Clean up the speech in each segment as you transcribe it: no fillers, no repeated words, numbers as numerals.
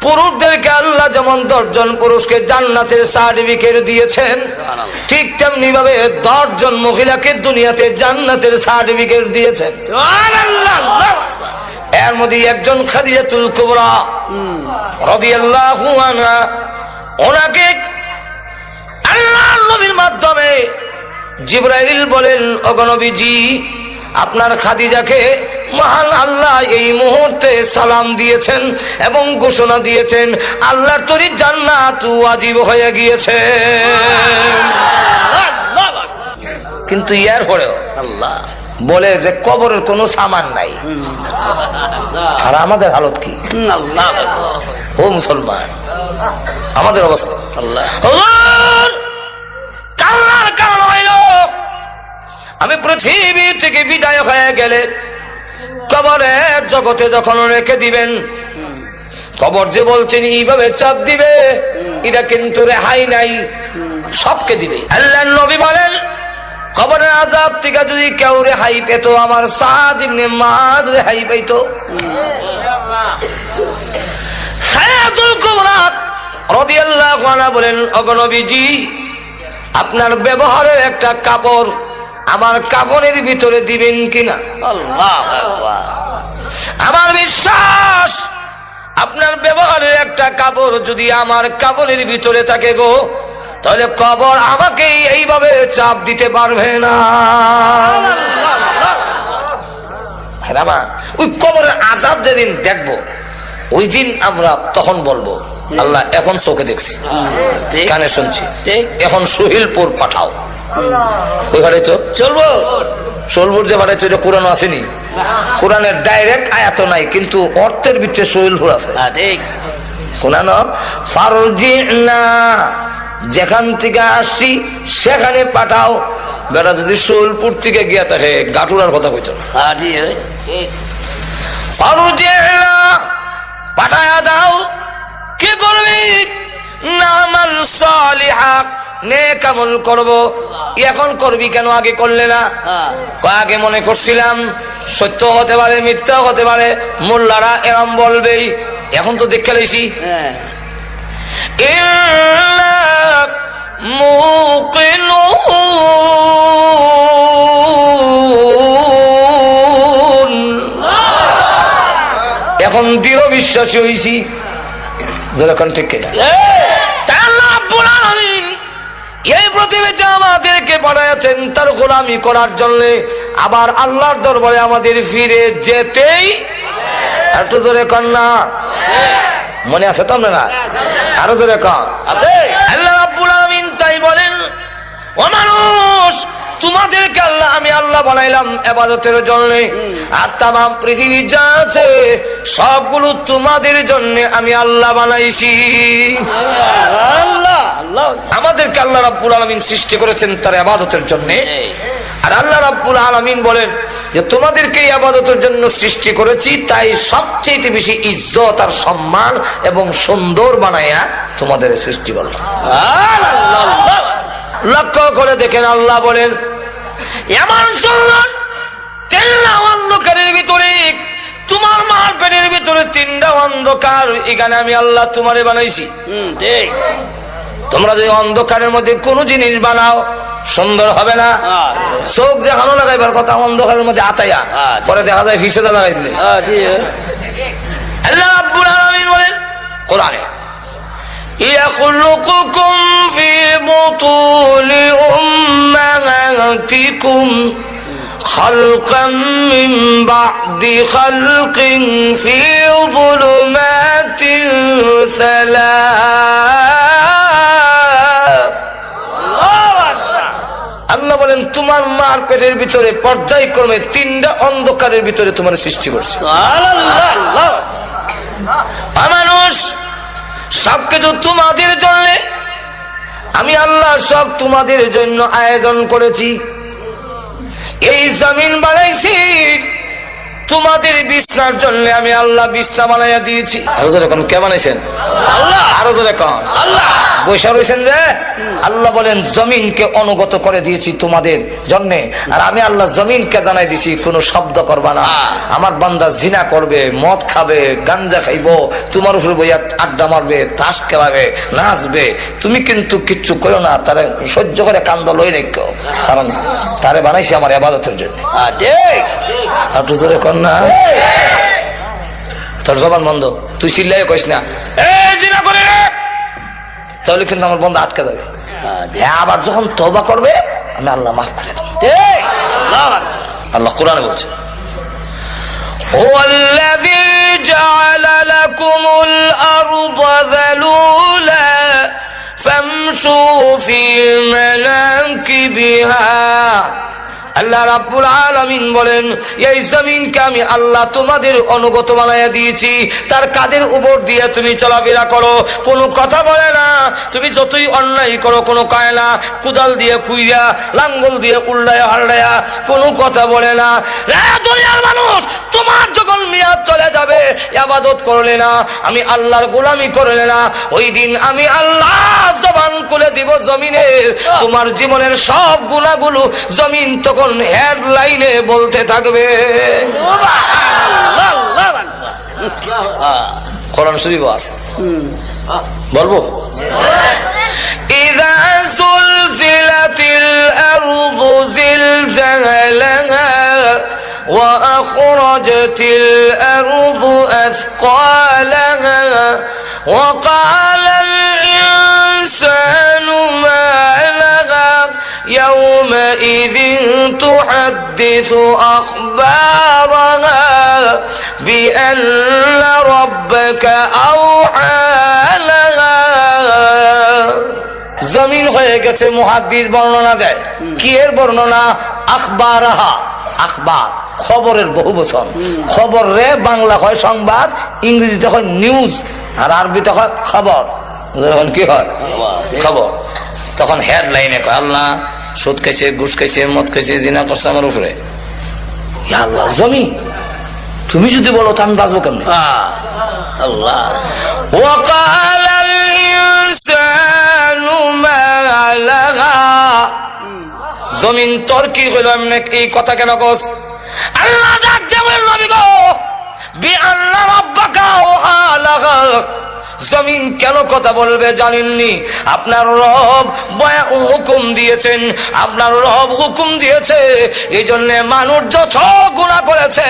পুরুষদেরকে আল্লাহ যেমন 10 জন পুরুষকে জান্নাতের সার্টিফিকেট দিয়েছেন, ঠিক তেমনি ভাবে 10 জন মহিলাকে দুনিয়াতে জান্নাতের সার্টিফিকেট দিয়েছেন। এর মধ্যে একজন খাদিজাতুল কুবরা রাদিয়াল্লাহু আনহা, ওনাকে আল্লাহর নবীর মাধ্যমে জিবরাইল বলেন, ওগো নবীজি, আপনার খাদিজাকে মহান আল্লাহ এই মুহূর্তে সালাম দিয়েছেন এবং ঘোষণা দিয়েছেন আল্লাহর তৈরি জান্নাত ওয়াজিব হয়ে গিয়েছে। কিন্তু ইয়ার পরেও আল্লাহ বলে যে কবরের কোনো সামান নাই। আর আমাদের হালত কি? ও মুসলমান, আমাদের অবস্থা আল্লাহ কান্নার কারণ হইল আমি পৃথিবী থেকে বিদায় হয়ে গেলে কবরের জগতে যখন রেখে দিবেন, কবর যে বলছেন এইভাবে চাপ দিবে, এটা কিন্তু রেহাই নাই, সবকে দিবে। আল্লাহর নবী বলেন কবরের আযাব থেকে যদি কেউ রেহাই পেত, আমার সাদ ইবনে মুআয রেহাই পেত। খাদিজাতুল কুবরা রাদিয়াল্লাহু আনহা বলেন, ওগো নবীজি, আপনার ব্যবহারের একটা কাপড় আমার কাপড়ের ভিতরে দিবেন কিনা? আল্লাহু আকবার। আমার বিশ্বাস আপনার ব্যবহারের একটা কাপড় যদি আমার কাপড়ের ভিতরে থাকে গো, তাহলে কবর আমাকে এইভাবে চাপ দিতে পারবে না। ওই কবরের আযাব যেদিন দেখবো, ওই দিন আমরা তখন বলবো আল্লাহ এখন চোখে দেখছি, কানে শুনছি, এখন সোহেলপুর পাঠাও। ওই ঘরে তো চলবো, সোহেলপুর যে ঘরে এটা কোরআন আসেনি, কোরআনের ডাইরেক্ট আয়াত নাই, কিন্তু অর্থের ভিতরে সোহেলপুর আছে। কোরআন ফারজিনা, যেখান থেকে আসছি সেখানে পাঠাও। বেটা যদি সোহেলপুর থেকে গিয়া থাকে গাটুরার কথা কইতো না, ফারজিনা পাঠায়া দাও। কি করবি? নামাল সালিহা, নেক আমল করব। এখন করবি কেন, আগে করলে না? আগে মনে করছিলাম সত্য হতে পারে, মিথ্যা হতে পারে, মোল্লারা এরম বলবেই, এখন তো দেখে লাইছি। এখন দৃঢ় বিশ্বাসী হইছি, যেরকম ঠিক কিনা। এই পৃথিবীতে আমাদেরকে পাঠাইছেন তার গোলামি করার জন্য, আবার আল্লাহর দরবারে আমাদের ফিরে যেতেই। একটু ধরে কন্যা মনে আছে তো আপনারা? আরো ধরে কন আছে। আল্লাহ রাব্বুল আলামিন তাই বলেন, ও মানুষ, তোমাদেরকে আমি আল্লাহ বানাইলাম ইবাদতের জন্য, আর তামাম পৃথিবী যা আছে সবগুলো তোমাদের জন্য আমি আল্লাহ বানাইছি। আমাদেরকে আল্লাহ রাব্বুল আলামিন সৃষ্টি করেছেন তার ইবাদতের জন্য। আর আল্লাহ রাব্বুল আলামিন বলেন যে তোমাদেরকে ইবাদতের জন্য সৃষ্টি করেছি, তাই সবচেয়ে বেশি ইজ্জত আর সম্মান এবং সুন্দর বানায়া তোমাদের সৃষ্টি করলাম। লক্ষ্য করে দেখেন, আল্লাহ বলেন এমন সুন্দর তিনটা অন্ধকারের ভিতরে, তোমার মার পেটের ভিতরে 3টা অন্ধকার, এখানে আমি আল্লাহ তোমারে বানাইছি। তোমরা যদি অন্ধকারের মধ্যে কোনো জিনিস বানাও সুন্দর হবে না। চোখ দেখানো লাগাইবার কথা, অন্ধকারের মধ্যে আতাইয়া পরে দেখা যায় ফিসে লাগাই দিলে। আল্লাহ রাব্বুল আলামিন বলেন কোরআনে, ইয়াখলুকুকুম ফি বুতুনি উম্মাহাতিকুম খালকাম মিন বা'দি খালকিন ফি যুলুমাতিন সালাস। আল্লাহ বলেন তোমার মার পেটের ভিতরে পর্যায়ক্রমে 3টা অন্ধকারের ভিতরে তোমার সৃষ্টি করছে। মানুষ সবকিছু তোমাদের জন্য, আমি আল্লাহ সব তোমাদের জন্য আয়োজন করেছি। এই জমিন বানাইছি তোমাদের বিছনার জন্য আমি আল্লাহ বিছনা বানাইয়া দিয়েছি। আরো জোরে কোন কে বানাইছেন? আল্লাহ। আরো জোরে কোন আল্লাহ। বৈশা রয়েছেন যে আল্লাহ বলেন জমিনকে অনুগত করে দিয়েছি তোমাদের জন্য, আর আমি আল্লাহ জমিনকে জানাই দিছি কোনো শব্দ করবা না। আমার বান্দা জিনা করবে, মদ খাবে, গাঞ্জা খাইবো, তোমার উপরে বইয়া আড্ডা মারবে, তাস খেলাবে, নাচবে, তুমি কিন্তু কিচ্ছু করো না, তারে সহ্য করে কান্দ লই রেখো, কারণ তারে বানাইছি আমার ইবাদতের জন্য। একটু জোরে কর না, তোর জবান বন্ধ, তুই চিল্লাই কইস না এই জিনা করে, তাহলে কিন্তু আমার বন্ধু আটকে যাবে। আবার যখন তওবা করবে আমি আল্লাহ মাফ করে দেব। আল্লাহ কোরআনে বলছে ওয়াল্লাযী জাআলা লাকুমুল আরদা যালুলা ফামশু ফি মানাকিবিহা। আল্লাহ রাব্বুল আলামিন বলেন এই জমিনকে আমি আল্লাহ তোমাদের অনুগত বানাইয়া দিয়েছি, তার কাদের উপর দিয়ে তুমি চলাফেরা করো, কোনো কথা বলে না। তুমি যতই অন্যায় করো কোনো কয় না, কুদাল দিয়ে কুইয়া, লাঙ্গল দিয়ে উল্লায়া হাল্লায়া, কোনো কথা বলে না। দুনিয়ার মানুষ তোমার যখন মেয়াদ চলে যাবে, ইবাদত করলে না, আমি আল্লাহর গোলামি করলে না, ওই দিন আমি আল্লাহ জবান খুলে দিব জমিনের, তোমার জীবনের সব গুনাহগুলো জমিন তখন হেডলাইনে বলতে থাকবে। কোরআন শরীফ আছে, বলবো ইযা যুলজিলাতিল আরদু জিলজালাহা ওয়া আখরাজাতিল আরদু আথকালাহা ওয়া ক্বালাল ইনসানু মা লাহা يومئذ تحدث أخبارها بأن ربك أوحى لها। জমিন হয়ে গেছে, মুহাদ্দিস বর্ণনা দেয় কি এর বর্ণনা? আখবারাহা, আখবার খবরের বহু বচন, খবর রে বাংলা হয় সংবাদ, ইংরেজিতে হয় নিউজ, আর আরবিতে হয় খবর। কি হয়? খবর। তখন হেডলাইনে কয় আল্লাহ সুদ খাইছে, ঘুষ খাইছে, মদ খাইছে, জিনা করছে আমার উপরে। আল্লাহ জমি তুমি যদি বলো তো আমি বাঁচবো কেমনি? আল্লাহ ওয়াকালাল ইনসানু মা লাহা। জমিন তোর কি হইল, এমনি এই কথা কেন কস? আল্লাহ ডাক দেবেন নবী গো বিআন্না রাব্বাকা ওয়া লাহা। জমিন কেন কথা বলবে জানেননি? আপনার রব হুকুম দিয়েছেন, আপনার রব হুকুম দিয়েছে, এই জন্য মানুষ যত গুনাহ করেছে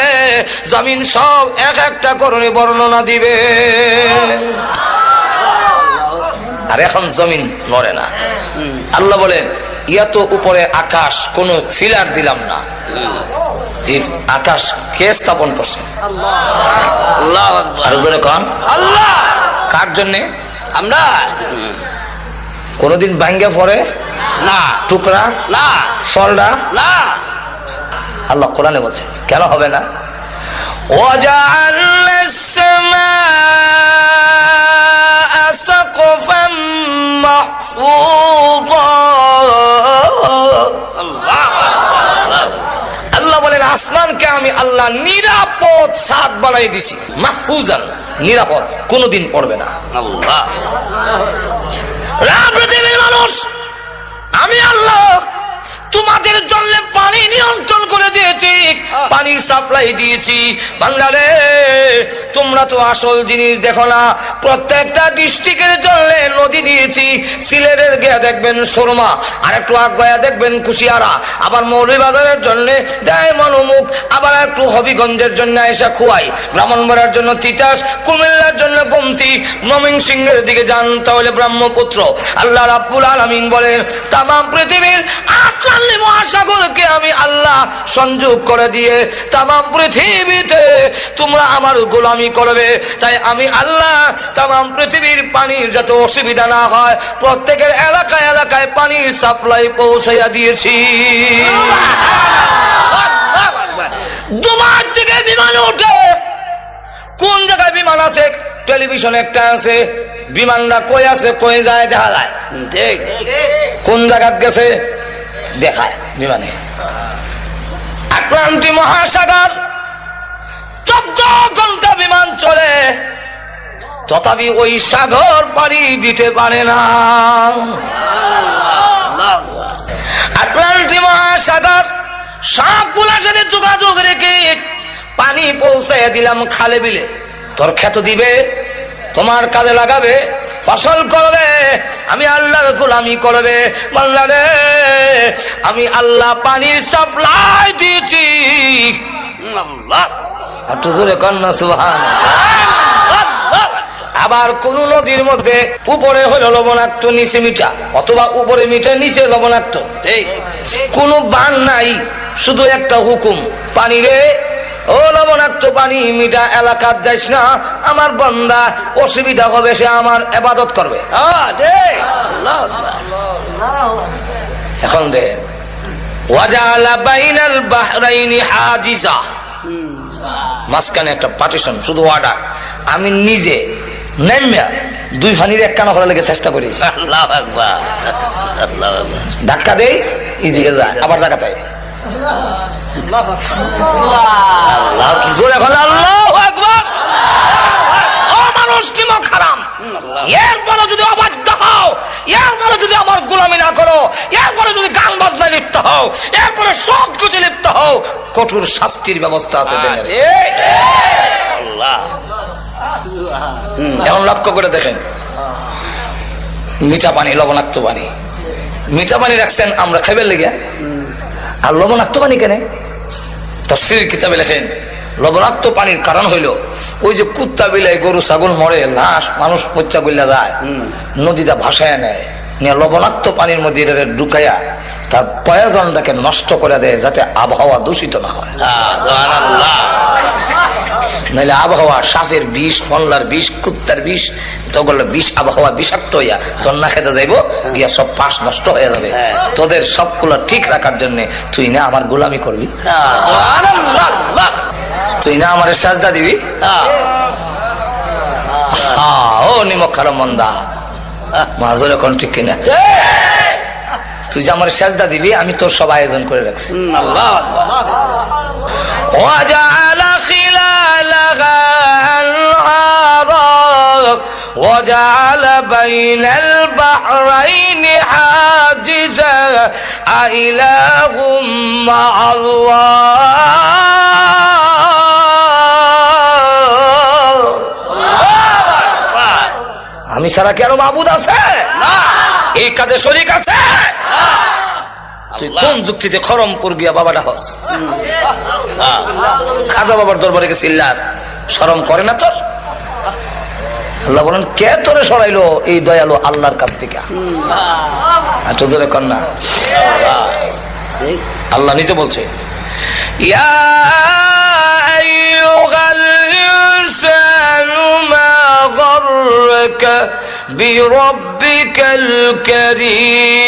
জমিন সব এক একটা করণে বর্ণনা দিবে। আর এখন জমিন নড়ে না। আল্লাহ বলেন এত উপরে আকাশ কোন ফিলার দিলাম না, আকাশ কে স্থাপন করছে? আল্লাহ। আর জোরে কোন আল্লাহ। কার জন্য? আমরা। কোনদিন ভাঙ্গে পড়ে না, টুকরা না, সলডা না। আল্লাহ কোরআনে বলছে কেন হবে না? ওয়াজআলনাস সামাআ সাকফাম মাহফুযা। আল্লাহ বলেন আসমানকে আমি আল্লাহ নিরাপদ ছাদ বানাই দিছি, মাহফুজান নিরাপদ, কোনদিন পড়বে না। আল্লাহ পৃথিবীর মানুষ আমি আল্লাহ তোমাদের জন্য পানি নিয়ন্ত্রণ করে দিয়েছি, পানির সাপ্লাই দিয়েছি। বাংলারে তোমরা তো আসল জিনিস দেখো না, প্রত্যেকটা ডিস্ট্রিক্টের জন্য নদী দিয়েছি। সিলেটের গিয়া দেখবেন সুরমা, আর একটু আগুয়া দেখবেন কুশিয়ারা, আবার মৌলভীবাজারের জন্য দেয় মনোমুখ, আবার একটু হবিগঞ্জের জন্য আয়সা খুয়াই, ব্রাহ্মণবাড়ার জন্য তিতাস, কুমিল্লার জন্য গোমতি, ময়মনসিংহের দিকে যান তাহলে ব্রহ্মপুত্র। আল্লাহ রাব্বুল আলামিন বলেন তামাম পৃথিবীর মহাসাগরকে আমি আল্লাহ সংযোগ করে দিয়ে তামাম পৃথিবীতে তোমরা আমার গোলামি করবে। তাই আমি আল্লাহ তামাম পৃথিবীর পানির যাতে অসুবিধা না হয় প্রত্যেকের এলাকায় এলাকায় পানির সাপ্লাই পৌঁছাইয়া দিয়েছি। দুবার থেকে বিমান ওঠে, কোন জায়গায় বিমান আছে? টেলিভিশন একটা আছে, বিমানটা কই আছে কই যায় দেখা যায়, ঠিক কোন জায়গায় গেছে দেখায় বিমানে। আটলান্টিক মহাসাগর 14 ঘন্টা বিমান চলে, তথাপি ওই সাগর পাড়ি দিতে পারে না। আটলান্টিক মহাসাগর সবগুলার সাথে যোগাযোগ রেখে পানি পৌঁছে দিলাম খালে বিলে। তোর ক্ষেত দিবে, তোমার কাজে লাগাবে, ফসল করবে, আমি আল্লাহর গোলামি করবে। বান্দা রে, আমি আল্লাহ পানির সাপ্লাই দিয়েছি। একটু জোরে কন্যা সুবহানাল্লাহ। আবার কোন নদীর মধ্যে উপরে হলো লবণাক্ত, নিচে মিঠা, অথবা উপরে মিঠা নিচে লবণাক্ত, কোন বান নাই, শুধু একটা হুকুম, পানি রে ও লবণাক্ত পানি, মিঠা এলাকার যাইস না, আমার বান্দা অসুবিধা হবে, সে আমার ইবাদত করবে। এখন দে ওয়াজালা বাইনাল বাহরাইনি হাজিজা, মাঝখানে একটা পার্টিশন, শুধু ওয়াটার। আমি নিজে নেমে দুই ফানির এক কানা করার লেগে চেষ্টা করিস। আল্লাহু আকবার, আল্লাহু আকবার। ধাক্কা দেই ইজিকে যায়, আবার ধাক্কা দেয়। এরপরে যদি অবাধ্য হও, এরপরে যদি আমার গোলামি না করো, এরপরে যদি গান বাজনায় লিপ্ত হও, এরপরে সৎ কাজে লিপ্ত হও, কঠোর শাস্তির ব্যবস্থা আছে। এখন লক্ষ্য করে দেখেন, মিঠা পানি, লবণাক্ত পানি। মিঠা পানি রাখছেন আমরা খাইবার লেগে, আর লবণাক্ত পানি কেন? তাফসীর কিতাবে লেখেন, লবণাক্ত পানির কারণ হইল ওই যে কুত্তা বিলাই গরু ছাগল মরে, লাশ মানুষ পচা গইলা যায়, নদীটা ভাসায় নেয়, নিয়ে লবণাক্ত পানির মধ্যে ঢুকাইয়া তার প্রয়োজনটাকে নষ্ট করে দেয়, যাতে আবহাওয়া দূষিত না হয়। নাহলে আবহাওয়া সাপের বিষ, ফলনার বিষ, কুত্তার বিষ, তখন বিষ, আবহাওয়া বিষাক্ত হইয়া তোর না খেতে যাইব, গিয়া সব পাশ নষ্ট হয়ে যাবে। তোদের সবগুলো ঠিক রাখার জন্য তুই না আমার গোলামি করবি, তুই না আমার সাজদা দিবি। ও নিমক খারাপ মন্দা মাজর, এখন ঠিক কিনা? তুই যে আমার সাজদা দিবি, আমি তোর সব আয়োজন করে রাখছি। وجعل بين البحرين حاجزا أإله مع الله। আমি ছাড়া কি আরো মাবুদ আছে? এই কাজে শরীক আছে? তুই কোন যুক্তিতে খরমপুর গিয়া বাবাটা হস? খাজা বাবার দরবারে গেছিলাম, শরম করে না তোর? আল্লাহ বলেন, কে তোরে সরাইলো এই দয়ালু আল্লাহর কাছ থেকে? কন্যা আল্লাহ নিচে বলছে, ইয়া আইয়ুহাল ইনসানু মা গাররাকা বিরাব্বিকাল কারীম।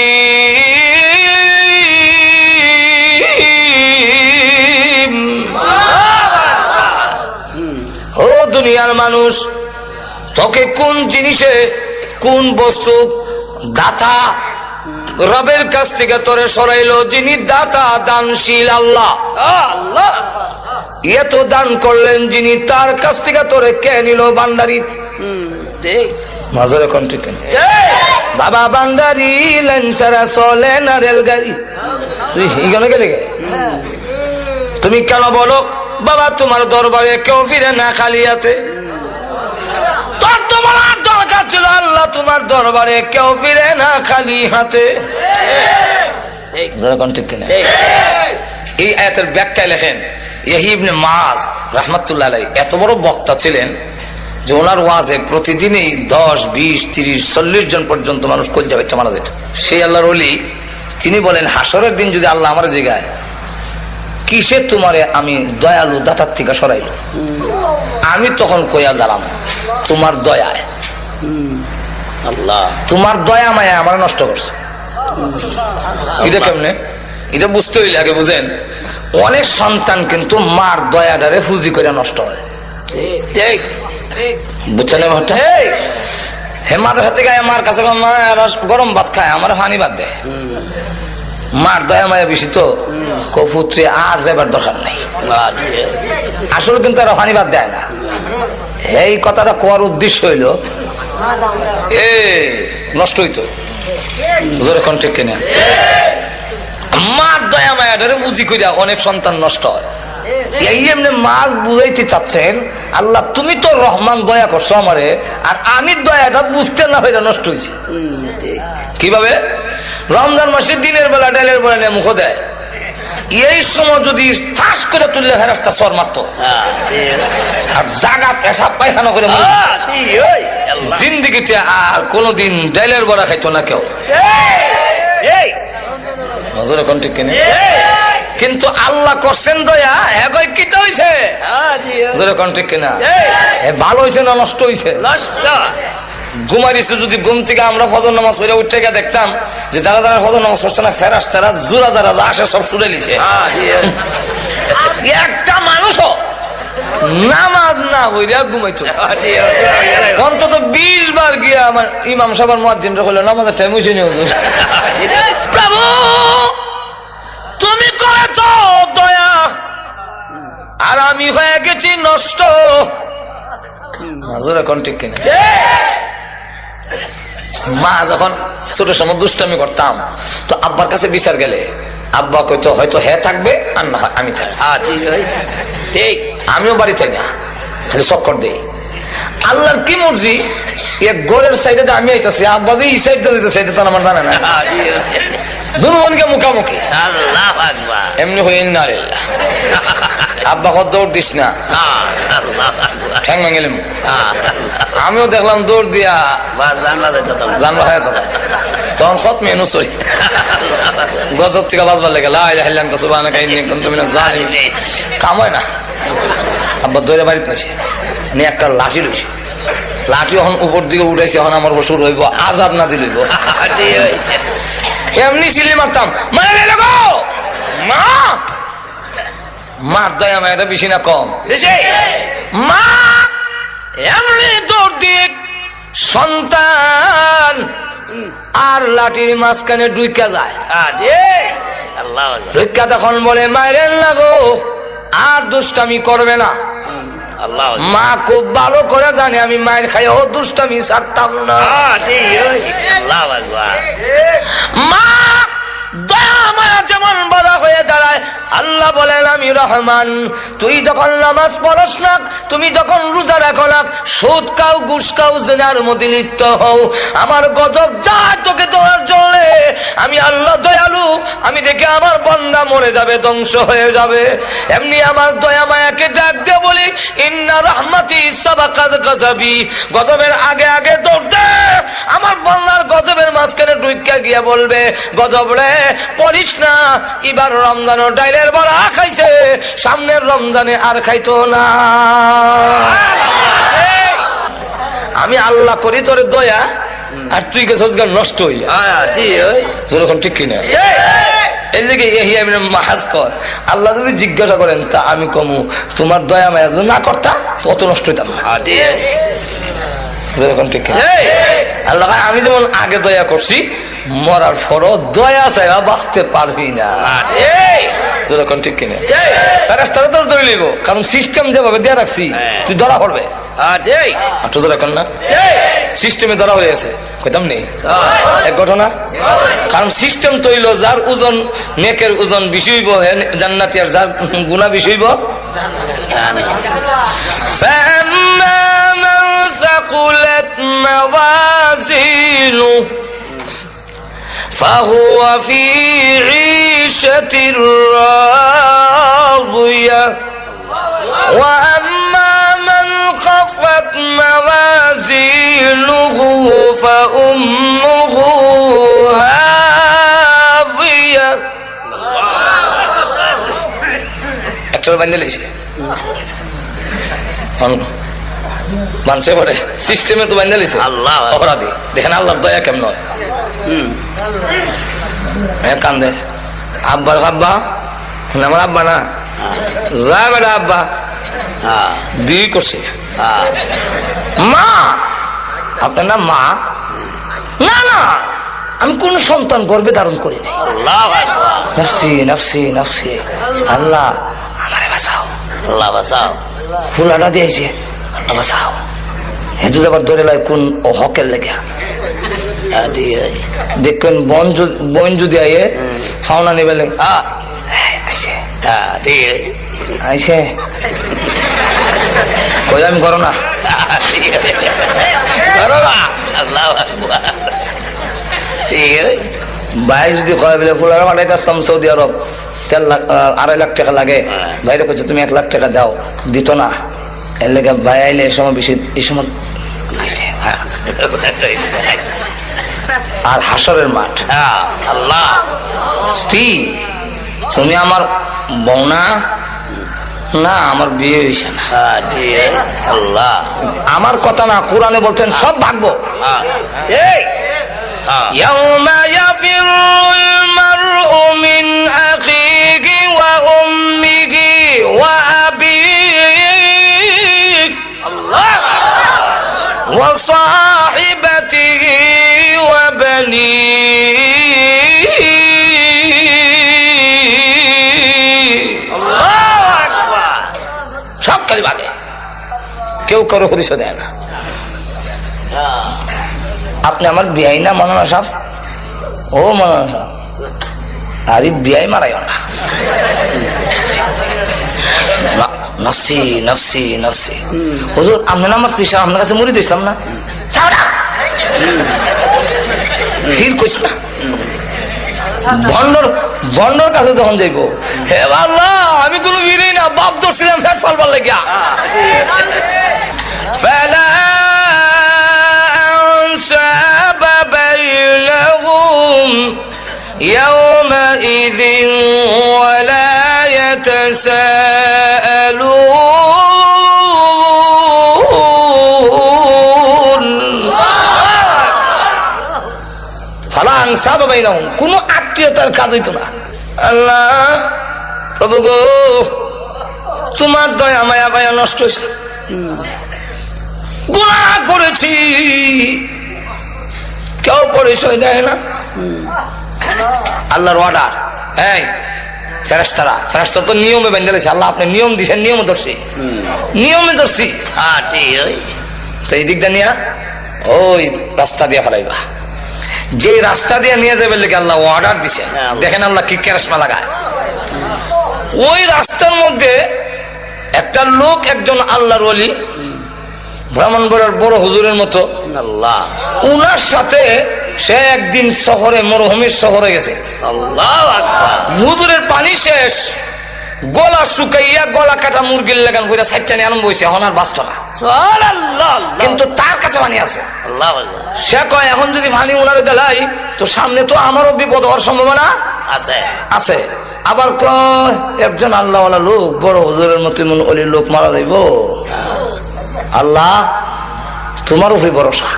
ও দুনিয়ার মানুষ, তোকে কোন জিনিসে, কোন বস্তু দাতা রবের কাছ থেকে তোরে সরাইলো? যিনি দাতা, দানশীল আল্লাহ। এত দান করলেন যিনি, তার কাছ থেকে তোরে কে নিল? বান্দারি। মাজরে কোন ঠিক বাবা, বান্দারি লাইন ছাড়া চলে না রেলগাড়ি। তুই এখানে গেলে গে? তুমি কেন বলো বাবা তোমার দরবারে কেউ ফিরে না খালি হাতে? তোমার দরকার ছিল আল্লাহ তোমার দরবারে কেউ ফিরে না খালি হাতে। এই আয়াতের ব্যাখ্যায় লেখেন ইয়াহইয়া ইবনে মুআয রাহমাতুল্লাহ আলাইহি এত বড় বক্তা ছিলেন যে ওনার ওয়াজে প্রতিদিনই 10, 20, 30, 40 জন পর্যন্ত মানুষ কলজা বেঁচে মারা যেত। সেই আল্লাহর ওলি তিনি বলেন, হাসরের দিন যদি আল্লাহ আমার জায়গায় কিসে তোমারে আমি দয়ালু দাতার থেকে সরাইল, আমি তখন কইয়া দাঁড়াম তোমার দয়ায়। আল্লাহ তোমার দয়া মায়া আমার নষ্ট করছে। এটা কেমনে? এটা বুঝতে হইলে আগে বুঝেন, অনেক সন্তান কিন্তু মার দয়াটারে ফুজি করে নষ্ট হয়। বুঝছেন? হে মাথার হাতে গায়ে মার কাছে গরম ভাত খায়, আমার পানি ভাত দেয়। মার দয়া মায়া বেশি তো পুত্রে আর যাবার দরকার নাই। আসলে কিন্তু তারা হানিবাদ দেয় না। এই কথাটা কোয়ার উদ্দেশ্য হইল এ নষ্ট হইতো জোরে কোন ঠিক কিনা। মার দয়া মায়া ধরে বুঝি কইরা অনেক সন্তান নষ্ট হয়। এই এমনি মাছ বুঝাইতে চাচ্ছেন আল্লাহ তুমি তো রহমান দয়া করছো আমারে, আর আমি দয়াটা বুঝতে না হইলে নষ্ট হয়েছি। কিভাবে? রমজান মাসে দিনের বেলা ডালের বেলা নিয়ে মুখ দেয়, এই সময় যদি ঠাস করে তুললে ফেরেশতা সর মারতো, আর জাগা পেশাব পায়খানা করে জিন্দিগিতে আর কোনোদিন ডালের বড়া খাইতো না কেউ। কিন্তু আল্লাহ করছেন দয়া, একই কিতা হইছে ঠিক কিনা? ভালো হয়েছে না নষ্ট হয়েছে? ঘুমাইছে যদি ঘুম থেকে আমরা ফজর নামাজ পড়ে উঠে গিয়ে দেখতাম যে যারা যারা ফজর নামাজ পড়ছে না ফেরেশতারা জোড়া যারা যা আসে সব শুনে লিছে। একটা মানুষও নামাজ না হইয়া ঘুমাইতো। অন্তত 20 বার গিয়া আমার ইমাম সাহেবের মুয়াজ্জিন রা কইলো নামাজের টাইম হইছে নি হুজুর। প্রভু তুমি করেছো দয়া, আর আমি হয়ে গেছি নষ্ট। হুজুর কোন ঠিক কিনা? মা যখন ছোট সময় দুষ্টামি করতাম তো আব্বার কাছে বিচার গেলে আব্বা কইতো হয়তো হে থাকবে আর না আমি থাকবো। আমিও বাড়ি থাকি না, চক্কর দেই। আল্লাহর কি মর্জি, এক গোরের সাইডে আমি আইতাছি, আব্বা যে এই সাইডে দিতেছে এটা তো আমার জানা না। দুজনকে মুখামুখি এমনি হয়ে না রে আব্বা কত দৌড় দিস না, ঠ্যাং ভাঙিলাম। আমিও দেখলাম দৌড় দিয়া জানলা হয় তখন সব মেনু সরি গজব থেকে বাজবার লেগে লাইলাম তো সুবহানাকা কাহিনী তুমি না জানি কাম হয় না। আব্বা দৌড়ে বাড়িতে নাছে নিয়ে একটা লাঠি লইছে, লাঠি এখন উপর দিকে উঠাইছে, এখন আমার শুরু হইব আজাব না দিলইব। এমনি সিলি মারতাম মা, মার দয়া মায়াটা বেশি না কম? মা এমনি দৌড় দিয়ে সন্তান আর লাঠির মাঝখানে ডুইকা যায়। ডুইকা তখন বলে মায়ের লাগো আর দুষ্টামি করবে না। মা খুব ভালো করে জানে আমি মায়ের খাই ও দুষ্টামি ছাড়তাম না। মা দয়া মায়া যেমন বড় হয়ে দাঁড়ায়, আল্লাহ বলেন আমি রহমান। তুই যখন নামাজ পড়স না, তুমি যখন রোজা রাখো না, সুদ খাও ঘুষ খাও জিনার মধ্যে লিপ্ত হও, আমার গজব যায় তোকে দেওয়ার জন্য। আমি আল্লাহ দয়ালু, আমি দেখে আমার বান্দা মরে যাবে, ধ্বংস হয়ে যাবে। এমনি আমার দয়া মায়াকে ডাক দিয়ে বলি ইন্না রাহমাতি সাবাকাত গাযাবি, গজবের আগে আগে দৌড়তে আমার বান্দার গজবের মাঝখানে ঢুইকা গিয়া বলবে গজব রে পড়িস না, এবার রমজানও ডাইলের বড়া খাইছে, সামনের রমজানে আর খাইতো না। আমি আল্লাহ করি তোর দয়া, আর তুই গেছ নষ্ট হইয়া ঠিক কিনা? এর দিকে মাহাজ কর। আল্লাহ যদি জিজ্ঞাসা করেন তা আমি কমু তোমার দয়া মায়া না করতা অত নষ্ট হইতাম না। ঠিক কিনা? আল্লাহ আমি যেমন আগে দয়া করছি, মরার পরও দয়া চাইবা বাঁচতে পারবি না। যেরকম ঠিক কিনা? ফেরেশতারা তোর ধরে নিব, কারণ সিস্টেম যেভাবে দেয়া রাখছি তুই ধরা পড়বে। সিস্টেমে ধরা হয়ে আছে কইতাম নেই এক ঘটনা, কারণ সিস্টেম তৈল যার ওজন নেকের ওজন বেশি হইব জান্নাতি, আর যার গুনাহ বেশি হইব فهو في عيشة راضية وأما من خفت موازينه فأمه هاوية একটা বান্ধে লেছে মানছে পরে সিস্টেমে তো বান্ধে লেছে আল্লাহ অপরাধী। দেখেন আল্লাহর দয়া কেমন হয়। কান্দে আব্বার আব্বা, আমার আব্বা না যা বেটা আব্বা বিয়ে করছে। মা আপনার নাম মা? না না আমি কোন সন্তান গর্ভে ধারণ করি নাই। নাফসি নাফসি নাফসি, আল্লাহ আমারে বাঁচাও, আল্লাহ বাঁচাও। ফুলাটা দিয়েছে, আল্লাহ বাঁচাও। হেতু আবার ধরে লাই কোন ও হকের লেগে দেখবেন বন যদি আইয়ে ফাওনা নিবে আইসে কই আমি করো না ভাই যদি কয় বলে ফুলারা পাঠাইতে আসতাম সৌদি আরব, 3.5 লাখ টাকা লাগে, বাইরে করছে তুমি 1 লাখ টাকা দাও, দিত না। এর লেগে ভাই আইলে এই সময় বেশি, এই সময় আর হাসরের মাঠ। আল্লাহ স্ত্রী তুমি আমার বউনা না, আমার বিয়ে হয়েছে না। আল্লাহ আমার কথা না, কোরআনে বলছেন সব ভাগবো। ইয়াউমা ইয়াফিরুল মারউ মিন আখিহি ওয়া উম্মিহি ওয়া আবিহি ওয়া সাহিবাতিহি ওয়া বানিহি। সব খালি ভাগে, কেউ কারো পরিচয় দেয় না। আপনি আমার বিয়াই না মনানা সাহেব? ও মনানা সাহেব, আরে বিয়াই মারাইও না। নফসি নফসি নফসি। হুজুর আপনি না আমার পিসা, আপনার কাছে মুড়ি দিয়েছিলাম না, ফির কইস না। বন্ডর কাছে যখন যাইব, হে আল্লাহ আমি কোনো বিড়ি না, বাপ ধরছিলাম ফ্যাট ফালবার লাগিয়া। فلا أنساب بينهم يومئذ ولا يتساءلون فلا أنساب بينهم, কোনো আত্মীয়তার কাজ হইতো না। আল্লাহ প্রভু গো, তোমার দয়া মায়া মায়া নষ্ট হয়েছে, গুনাহ করেছি, কেউ পরিচয় দেয় না। আল্লাহর অর্ডার, এই ফেরেশতারা, ফেরেশতা তো নিয়মে বেঁধে দিয়েছে। আল্লাহ আপনি নিয়ম দিয়েছেন, নিয়মে ধরছি, নিয়মে ধরছি। তো এই দিকটা নিয়ে ওই রাস্তা দিয়ে ফেলাইবা, যে রাস্তা দিয়ে নিয়ে যাবে লেগে আল্লাহ অর্ডার দিচ্ছেন। দেখেন আল্লাহ কি কেরাসমা লাগায়। ওই রাস্তার মধ্যে একটা লোক, একজন আল্লাহর ওলি, ব্রাহ্মণবাড়িয়ার বড় হুজুরের মতো, আল্লাহ উনার সাথে সে একদিন শহরে, মরুভূমির শহরে গেছে। আল্লাহু আকবার। হুজুরের পানি শেষ, গলা শুকাইয়া গলা কাটা মুরগির লাগান কইরা সাইচানি আরম্ভ হইছে, এখন আর বাঁচত না। সুবহানাল্লাহ। কিন্তু তার কাছে পানি আছে। আল্লাহু আকবার। সে কয় এখন যদি পানি উনারে দেলাই তো সামনে তো আমারও বিপদ হওয়ার সম্ভাবনা আছে আছে। আবার কয় একজন আল্লাহওয়ালা লোক, বড় হুজুরের মতো ওলি লোক মারা যাইব, আল্লাহ তোমার উপরে ভরসা,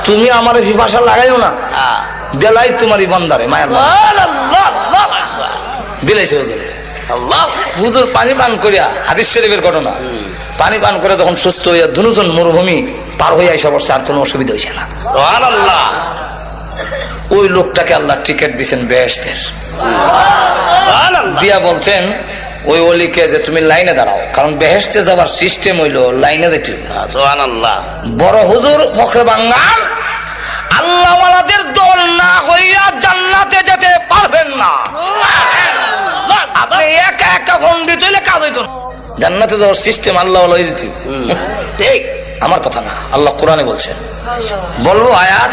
তুমি আমার পিপাসা লাগাইও না, দেলাই তোমারই বান্দারে মায়া দিলাইছে হুজুর। হুজুর পানি পান করিয়া, হাদিস শরীফের ঘটনা, পানি পান করে তখন সুস্থ হইয়া দুজন মরুভূমি পার হইয়া এসে বসছে, আর কোনো অসুবিধা হয়েছে না। সুবহানাল্লাহ। ওই লোকটাকে আল্লাহ টিকিট দিচ্ছেন বেহেশতের, দিয়া বলছেন ওই অলিকে যে তুমি লাইনে দাঁড়াও, কারণ বেহেশতে যাবার সিস্টেম হইলো লাইনে যেতে। সুবহানাল্লাহ। বড় হুজুর ফখরে বাঙ্গাল, আল্লাহওয়ালাদের দল না হইয়া জান্নাতে যেতে পারবেন না। আপনি একা একা পণ্ডিত হইলে কাজ হইতো না, জান্নাতে যাওয়ার সিস্টেম আল্লাহওয়ালা হয়ে যেত। ঠিক আমার কথা না, আল্লাহ কোরআনে বলছেন। বলবো আয়াত,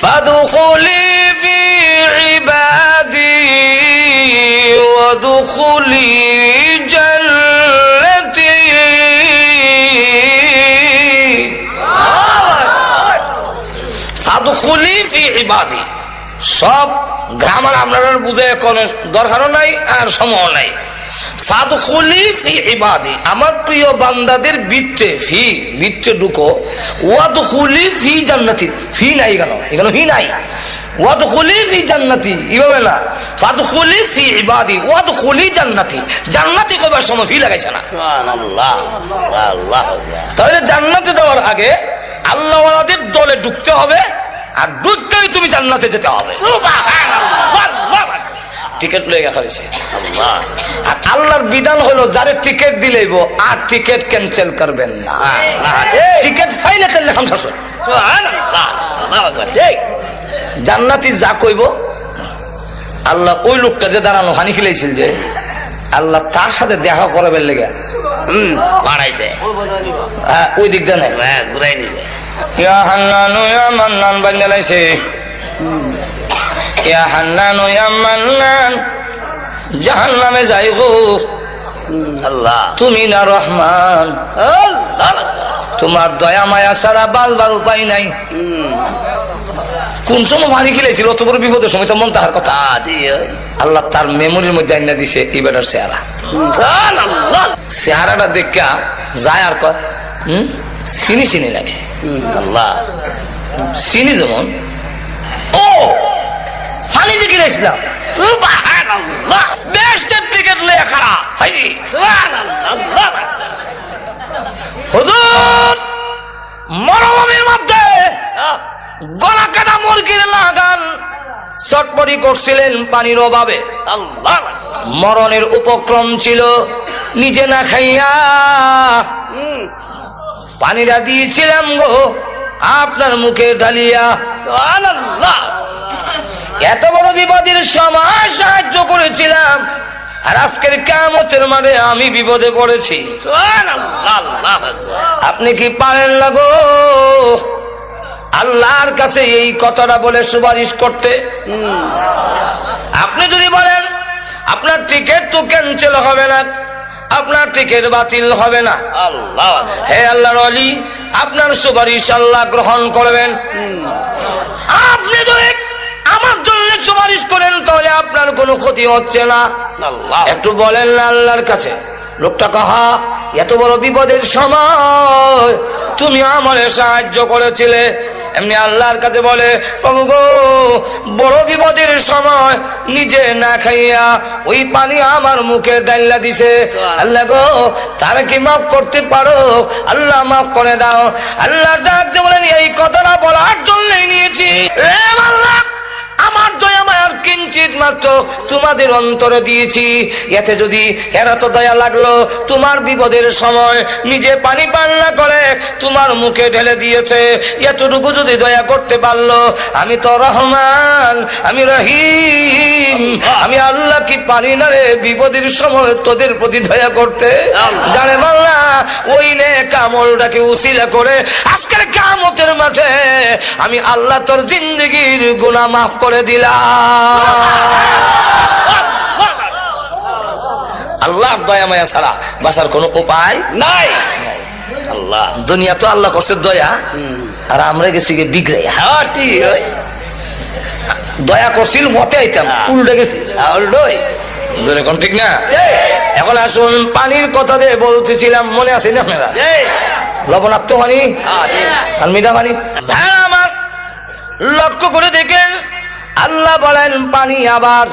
ফাদখুলি ফি ইবাদি ওয়াদখুলি জান্নাতি। ফাদখুলি ফি ইবাদি, সব গ্রামার আপনারা বুঝে কোনো দরকারও নাই আর সময় নাই। ফাদখুলি ফি ইবাদি, আমার প্রিয় বান্দাদের বৃত্তে, ফি বৃত্তে ঢুকো, ওয়াদখুলি ফি জান্নাতি, ফি নাই কেন, এখানে ফি নাই, ওয়াদখুলি ফি জান্নাতি এভাবে না, ফাদখুলি ফি ইবাদি ওয়াদখুলি জান্নাতি। জান্নাতি কবার সময় ফি লাগাইছে না। সুবহানাল্লাহ। আল্লাহ। তাহলে জান্নাতে যাওয়ার আগে আল্লাহওয়ালাদের দলে ঢুকতে হবে, আর ঢুকতেই তুমি জান্নাতে যেতে হবে। টিকিট লয়ে গেছে আর আল্লাহর বিধান হলো যারে টিকিট দিলেইব আর টিকিট ক্যান্সেল করবেন না। টিকিট ফাইলে করলে জান্নাতি যা কইব আল্লাহ ওই লোকটা যে দাঁড়ানো হানি খিলাইছিল যে আল্লাহ তার সাথে দেখা করাবেন লেগে বাড়াইছে ওই দিক দিয়ে ঘুরাই নিছে ইয়া হান্নানু ইয়া মান্নান বান্দালাইছে ইয়া হান্নানু ইয়া মান্নান জাহান্নামে যাই গো আল্লাহ তুমি না রহমান, তোমার দয়া মায়া ছাড়া বালবার উপায় নাই। কোন সময় পানি খেলেছিল অত বড় বিপদের সময় তো মন তাহার কথা আল্লাহ তার মেমোরির মধ্যে আইনা দিছে এই বেটার চেহারা। চেহারাটা দেখা যায় আর কয় চিনি চিনি লাগে আল্লাহ চিনি যেমন ও পানি যে কিনেছিলাম মরমের মধ্যে গলা কাটা মুরগির লাগান চটপটি করছিলেন পানির অভাবে, মরণের উপক্রম ছিল, নিজে না খাইয়া পানিটা দিয়েছিলাম গো আপনার মুখে ঢালিয়া। এত বড় বিপদের সময় সাহায্য করেছিলাম আর আজকের কিয়ামতের মাঠে আমি বিপদে পড়েছি, আপনি কি পারেন না গো আল্লাহর কাছে এই কথাটা বলে সুপারিশ করতে? আপনি যদি বলেন আপনার টিকিট তো ক্যান্সেল হবে না, আপনার টিকিট বাতিল হবে না, হে আল্লাহর ওলি আপনার সুপারিশ আল্লাহ গ্রহণ করবেন। আপনি যদি আমার জন্য সুপারিশ করেন তাহলে আপনার কোনো ক্ষতি হচ্ছে না, একটু বলেন না আল্লাহর কাছে। লোকটা কাহা এত বড় বিপদের সময় তুমি আমারে সাহায্য করেছিলে, এমনি আল্লাহর কাছে বলে প্রভু গো বড় বিপদের সময় নিজে না খাইয়া ওই পানি আমার মুখে ডাইলা দিছে, আল্লাহ গো তারা কি মাফ করতে পারো? আল্লাহ মাফ করে দাও। আল্লাহ ডাকতে বলেন এই কথাটা বলার জন্যই নিয়েছি রে আল্লাহ, আমার দয়া মায়ার কিঞ্চিত মাত্র তোমাদের অন্তরে দিয়েছি, এতে যদি এরা তো দয়া লাগলো তোমার বিপদের সময় নিজে পানি পান না করে তোমার মুখে ঢেলে দিয়েছে, এতটুকু যদি দয়া করতে পারলো, আমি তো রহমান, আমি রহিম, আমি আল্লাহ কি পারি না রে বিপদের সময় তোদের প্রতি দয়া করতে? জানে বাংলা ওই নে কামলটাকে উসিলা করে আজকের কিয়ামতের মাঠে আমি আল্লাহ তোর জিন্দগির গুনাহ মাফ করে দিলাম। আল্লাহর দয়া মায়া ছাড়া বাঁচার কোনো উপায় নাই। আল্লাহ দুনিয়া তো আল্লাহ করছে দয়া আর আমরা গেছি বিগড়াইয়া। দয়া করছিল মতে আইতাম উল্টে গেছি ঠিক না। এখন আসুন পানির কথা দিয়ে বলতেছিলাম, মনে আছে না আপনারা? লবণাক্ত পানি আর মিঠা পানি। হ্যাঁ আমার লক্ষ্য করে দেখেন আল্লাহ বলেন পানি আবার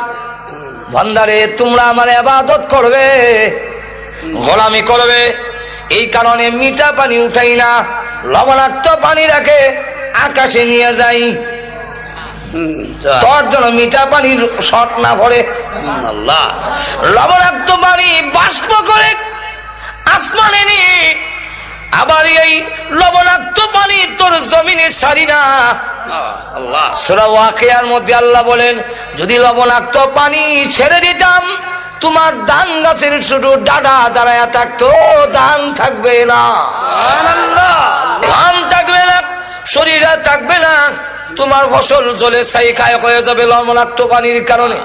বান্দারে তোমরা আমার ইবাদত করবে, গোলামি করবে, এই কারণে মিঠা পানি উঠাই না, লবণাক্ত পানি রাখে আকাশে নিয়ে যাই, তোর জন্য মিঠা পানির শট না পড়ে। আল্লাহ লবণাক্ত পানি বাষ্প করে আসমানে নিয়ে আবার এই লবণাক্ত পানি তোর জমিনে ছাড়ি না। সূরা ওয়াকিয়ার মধ্যে আল্লাহ বলেন যদি লবণাক্ত পানি ছেড়ে দিতাম তোমার ধান গাছের ছোট ডাডা দাঁড়ায়া থাকতো, ধান থাকবে না, ধান থাকবে না, শরীরে থাকবে না, তোমার ফসল জলে ছাইখায় হয়ে যাবে লবণাক্ত পানির কারণে।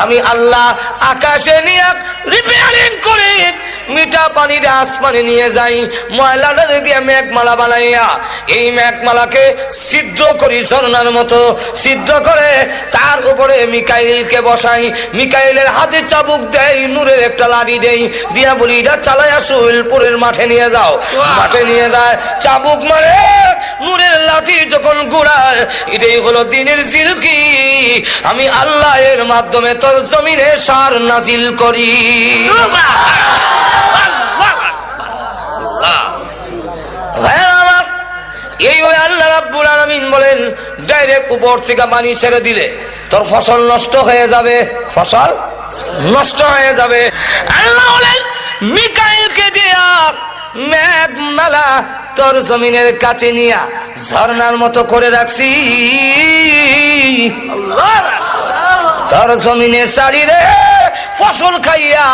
আমি আল্লাহ আকাশে নিয়ে রিপেয়ারিং করে মিঠা পানিটা আসমানে নিয়ে যাই, ময়লাটা দিয়ে মেঘমালা বানাইয়া এই মেঘমালাকে সিদ্ধ করি ঝর্ণার মতো, সিদ্ধ করে তার উপরে মিকাইলকে বসাই, মিকাইলের হাতে চাবুক দেই, নূরের একটা লাঠি দেই, দিয়া বলি এটা চালাইয়া সুহেলপুরের মাঠে নিয়ে যাও। মাঠে নিয়ে যায়, চাবুক মারে, নূরের লাঠি যখন ঘুরায়, এটাই হলো দিনের জিলকি। আমি আল্লাহ এর মাধ্যমে তোর জমিনে সার নাজিল করি। এইভাবে আল্লাহ রাব্বুল আলামিন বলেন ডাইরেক্ট উপর থেকে পানি ছেড়ে দিলে তোর ফসল নষ্ট হয়ে যাবে, ফসল নষ্ট হয়ে যাবে। আল্লাহ বলেন মিকাইলকে দিয়া মেঘমালা তোর জমিনের কাছে নিয়া ঝর্ণার মতো করে রাখছি, তোর জমিনে সারিরে ফসল খাইয়া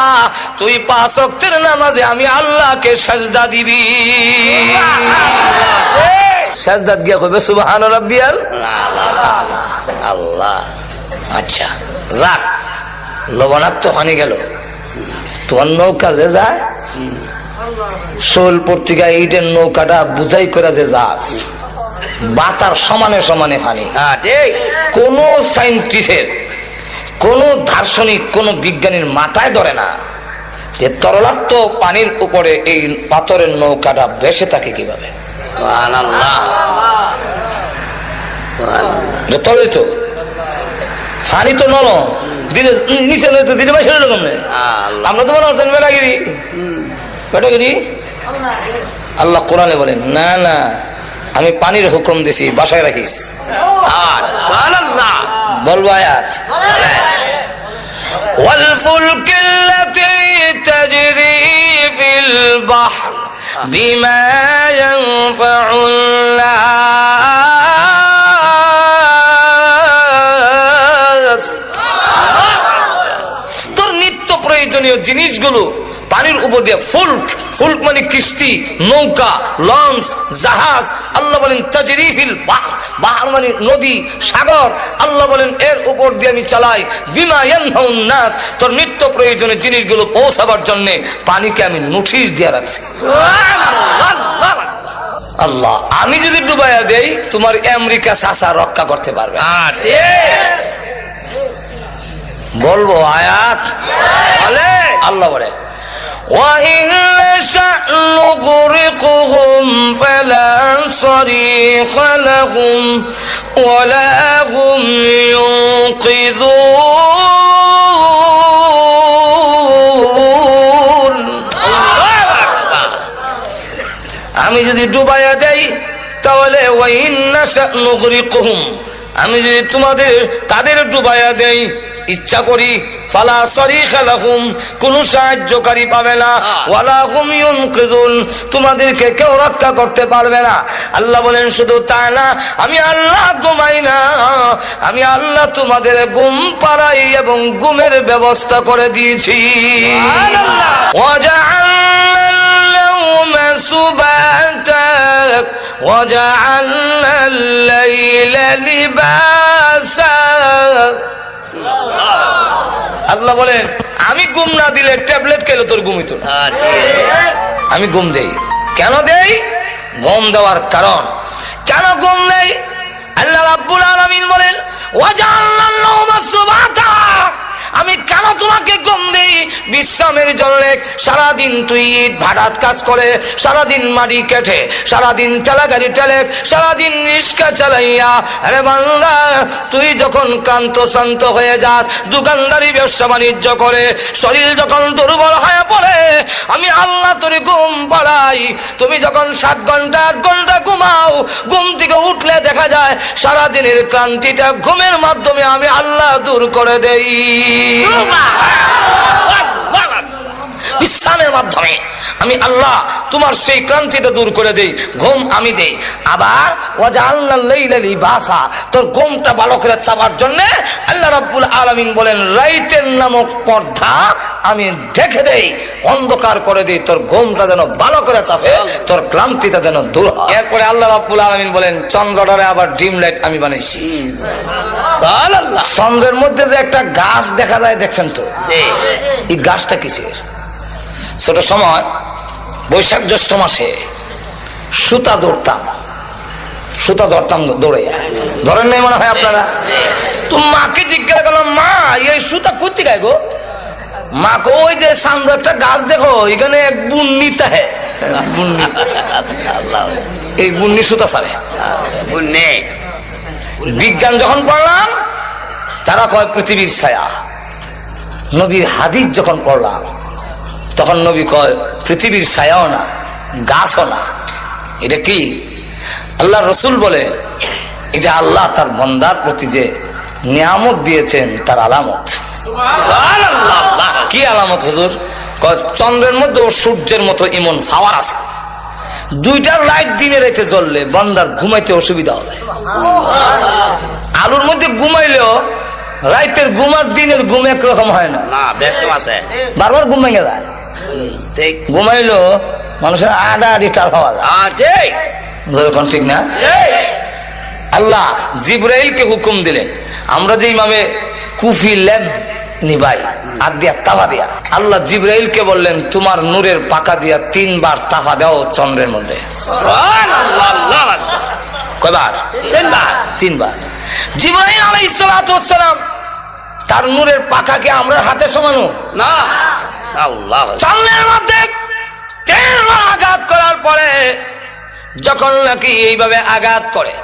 তুই 5 ওয়াক্তের নামাজে আমি আল্লাহকে সাজদা দিবি। সাজদাত গিয়া কইবে সুবহান রাব্বিয়াল আল্লাহ। আচ্ছা যাক, লবণাক্ত পানি গেল, তোমার নৌকা যে যায় শোলপুর থেকে এইটার নৌকাটা বুঝাই করে যে যাস বাতার সমানে সমানে পানি। কোন সাইন্টিস্টের, কোন দার্শনিক, কোন বিজ্ঞানীর মাথায় ধরে না যে তরলাক্ত পানির উপরে এই পাথরের নৌকাটা ভেসে থাকে কিভাবে। তবে তো পানি তো নরম, দিনে নিচে দিনে বাইশে রকম নেই। আমরা তো মনে হচ্ছেন বেটাগিরি, বেটাগিরি। আল্লাহ কোরআনে বলেন না না, আমি পানির হুকুম দিছি, বাসায় রাখিস। বলবো আয়াত, والفلك التي تجري في البحر بما ينفع الناس। তোর নিত্য প্রয়োজনীয় জিনিসগুলো পানির উপর দিয়ে, ফুলক, ফুলক মানে কিস্তি, নৌকা, লঞ্চ, জাহাজ। আল্লাহ বলেন তাজরি ফিল বাহর, বাহর মানে নদী, সাগর। আল্লাহ বলেন এর উপর দিয়ে আমি চালাই, বিমা ইয়ানফাউন নাস, তোর নিত্য প্রয়োজনীয় জিনিসগুলো পৌঁছাবার জন্য পানিকে আমি নোটিশ দিয়ে রাখছি। আল্লাহ, আমি যদি ডুবাইয়া দেই তোমার আমেরিকা চাচা রক্ষা করতে পারবে। বলবো আয়াত, আল্লাহ বলে وَإِنْ نَشَأْ نُغْرِقْهُمْ فَلَا صَرِيخَ لَهُمْ وَلَا هُمْ يُنقِذُونَ। আমি যদি ডুবাইয়া দেই তাহলে وَإِنْ نَشَأْ نُغْرِقْهُمْ, আমি যদি তাদের ডুবাইয়া দেই ইচ্ছা করি, ফালা সরিখা লাহুম, কোন সাহায্যকারী পাবে না, ওয়ালা হুম ইউনকিযুন, তোমাদেরকে কেউ রক্ষা করতে পারবে না। আল্লাহ বলেন শুধু তা না, আমি আল্লাহ ঘুমাই না, আমি আল্লাহ তোমাদের ঘুম পাড়াই এবং ঘুমের ব্যবস্থা করে দিয়েছি। ওয়াজআলনা আল-লাওমা সুবাতা ওয়াজআলনা আল-লাইলা লিবাসা। আল্লাহ বলেন আমি ঘুম না দিলে ট্যাবলেট খেলে তোর ঘুমিত না। আমি ঘুম দেই, কেন দেই? ঘুম দেওয়ার কারণ, কেন ঘুম দেই? আল্লাহ রাব্বুল আলামিন বলেন ওয়াজআলনা আন-নাওমা সুবাতা, আমি কেন তোমাকে ঘুম দেই? বিশ্রামের জন্য। সারাদিন তুই ইট ভাড়াত কাজ করে, সারাদিন মাটি কেটে, সারাদিন চালাগাড়ি চালে, সারাদিন রিক্সা চালাইয়া, আরে বান্দা তুই যখন ক্লান্ত শান্ত হয়ে যাস, দোকানদারি ব্যবসা বাণিজ্য করে শরীর যখন দুর্বল হয়ে পড়ে, আমি আল্লাহ তোর ঘুম পাড়াই। তুমি যখন 7 ঘন্টা 8 ঘন্টা ঘুমাও, ঘুম থেকে উঠলে দেখা যায় সারাদিনের ক্লান্তিটা ঘুমের মাধ্যমে আমি আল্লাহ দূর করে দেই। ইসলামের মাধ্যমে আমি আল্লাহ তোমার সেই ক্লান্তিটা দূর করে দেই, ঘুম আমি দেই। আবার ওয়াজআলনা আল-লাইলা লিবাসা, তোর ঘুমটা ভালো করে চাপার জন্য আল্লাহ রাব্বুল আলামিন বলেন লাইটের নামক পর্দা আমি ঢেকে দেই, অন্ধকার করে দেই, তোর ঘুমটা যেন ভালো করে চাপে, তোর ক্লান্তিটা যেন দূর হয়। এরপরে আল্লাহ রাব্বুল আলামিন বলেন চন্দ্রটারে আবার ডিম লাইট আমি বানাইছি। আল্লাহ, চন্দ্রের মধ্যে যে একটা গাছ দেখা যায় দেখছেন তো, এই গাছটা কিসের? ছোট সময় বৈশাখ জ্যৈষ্ঠ মাসে সুতা ধরতাম দৌড়ে, ধরেন নাই মনে হয় আপনারা? তো মাকে জিজ্ঞাসা করলাম, মা এই সুতা কোথেকে গায় গো? মা কো ওই যে সামনে একটা গাছ দেখো, এখানে এক বুন্নিতা হ্যাঁ, এই বুন্নি সুতা ছাড়ে। বিজ্ঞান যখন পড়লাম তারা কয় পৃথিবীর ছায়া। নবীর হাদিস যখন পড়লাম তখন নবী কয় পৃথিবীর ছায়াও না, গাছও না। এটা কি? আল্লাহ রসুল বলে এটা আল্লাহ তার বান্দার প্রতি যে নিয়ামত দিয়েছেন তার আলামত। কি আলামত হুজুর? চন্দ্রের মধ্যে ও সূর্যের মতো এমন পাওয়ার আছে, দুইটার লাইট দিনে রাইতে জ্বললে বান্দার ঘুমাইতে অসুবিধা হবে। আলুর মধ্যে ঘুমাইলেও রাইতের ঘুম আর দিনের ঘুম একরকম হয় না, বারবার ঘুম ভেঙে যায়। ঘুমাইলো মানুষের আড়াআড়ি টাল হওয়া যায়, ঠিক না? আল্লাহ জিবরাইলকে হুকুম দিলেন, আমরা যে ইমামে কুফি ল্যাম্প নিবাই আর দিয়া তাফা দিয়া, আল্লাহ জিবরাইলকে বললেন তোমার নূরের পাকা দিয়া 3 বার তাফা দাও চন্দ্রের মধ্যে। কয়বার? 3 বার। জিবরাইল আলাইহিস সালাতু ওয়াস সালাম তার নূরের পাকাকে আমরা হাতে সমানো না, আল্লাহ চন্দ্রের মধ্যে 3 বার আঘাত করার পরে যখন নাকি এইভাবে আঘাত করে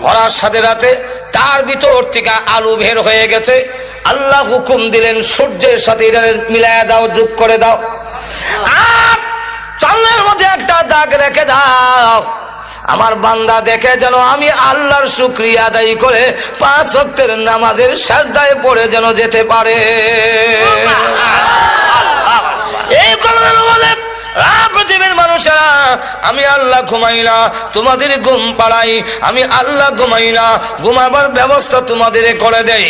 করার সাথে রাতে তার ভিতর থেকে আলু বের হয়ে গেছে। আল্লাহ হুকুম দিলেন সূর্যের সাথে এটা মিলায়া দাও, যোগ করে দাও, আর চন্দ্রের মধ্যে একটা দাগ রেখে দাও। আমার বান্দা দেখে যেন আমি আল্লাহর শুকরিয়া আদায় করে 5 ওয়াক্তের নামাজের সাজদায় পড়ে যেন যেতে পারে। এই কারণে বলে পৃথিবীর মানুষেরা আমি আল্লাহ ঘুমাই না, তোমাদের ঘুম পাড়াই। আমি আল্লাহ ঘুমাই না, ঘুমাবার ব্যবস্থা তোমাদের করে দেই।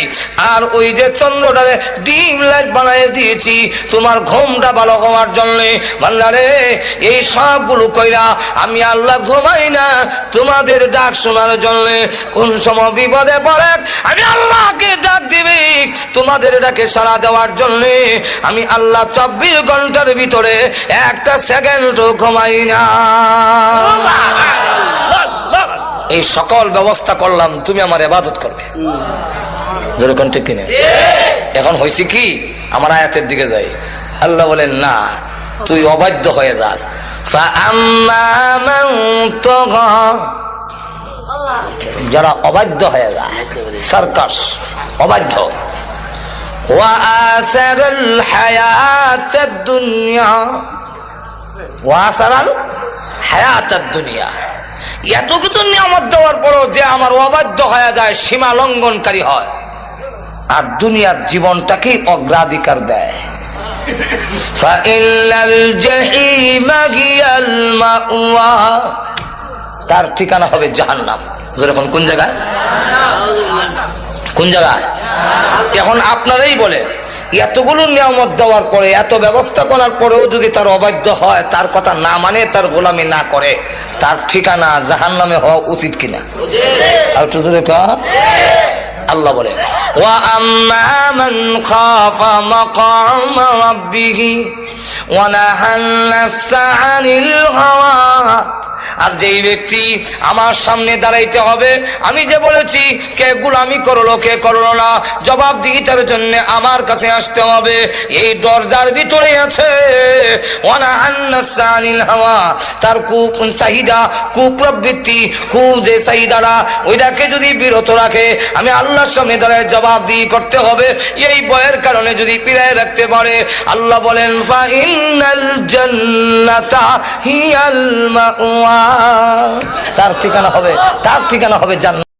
আর ওই যে চন্দ্রটারে ডিম লাইট বানিয়ে দিয়েছি তোমার ঘুমটা ভালো হওয়ার জন্য। বান্দারে এই সবগুলো কইরা আমি আল্লাহ ঘুমাই না তোমাদের ডাক শোনার জন্য। কোন সময় বিপদে পড়ে আমি আল্লাহকে ডাক দিবি তোমাদের ডাকে সাড়া দেওয়ার জন্য। আমি আল্লাহ 24 ঘন্টার ভিতরে একটা সেকেন্ডও ঘুমাই না। এই সকল ব্যবস্থা করলাম, তুমি আমার ইবাদত করবে। যেরকম ঠিক কিনা? এখন হয়েছে কি, আমার আয়াতের দিকে যাই। আল্লাহ বলেন না, তুই অবাধ্য হয়ে যাস। যারা অবাধ্য হয়ে যায়, সার্কাস অবাধ্য, ওয়াসারাল হায়াতাদ দুনিয়া, ওয়াসারাল হায়াতাদ দুনিয়া, এত কিছু নিয়ামত দেওয়ার পরও যে আমার অবাধ্য হয়ে যায়, সীমা লঙ্ঘনকারী হয়, আর দুনিয়ার জীবনটাকে অগ্রাধিকার দেয়। ফাইনাল জাহিমা হিয়াল মাওয়া, তার ঠিকানা হবে জাহান্নাম। যখন কোন জায়গায়? কোন জায়গায়? এখন আপনারাই বলে, এতগুলো নিয়ামত দেওয়ার পরে, এত ব্যবস্থা করার পরেও যদি তার অবাধ্য হয়, তার কথা না মানে, তার গোলামি না করে, তার ঠিকানা জাহান্নামে হওয়া উচিত কিনা? আর তো আল্লাহ বলে, ওয়া আম্মা মান খাফা মাকাম রাব্বিহি ওয়া নাহান নাফসা আনিল হাওয়া, আর যেই ব্যক্তি আমার সামনে দাঁড়াইতে হবে, আমি যে বলেছি কে গোলামি করলো কে করলো না, জবাবদিহিতার জন্য আমার কাছে আসতে হবে, এই দরজার ভিতরে আছে ওয়া নাহান নাফসা আনিল হাওয়া, তার চাহিদা, কুপ্রবৃত্তি, যে চাহিদাটা, ওইটাকে যদি বিরত রাখে, আমি আল্লাহর সামনে দাঁড়ায় জবাবদিহি করতে হবে। এই ভয়ের কারণে যদি পিরায় রাখতে পারে, আল্লাহ বলেন ফা ইন্নাল জান্নাতা হিয়াল মাওয়া, তার ঠিকানা হবে জান্নাত।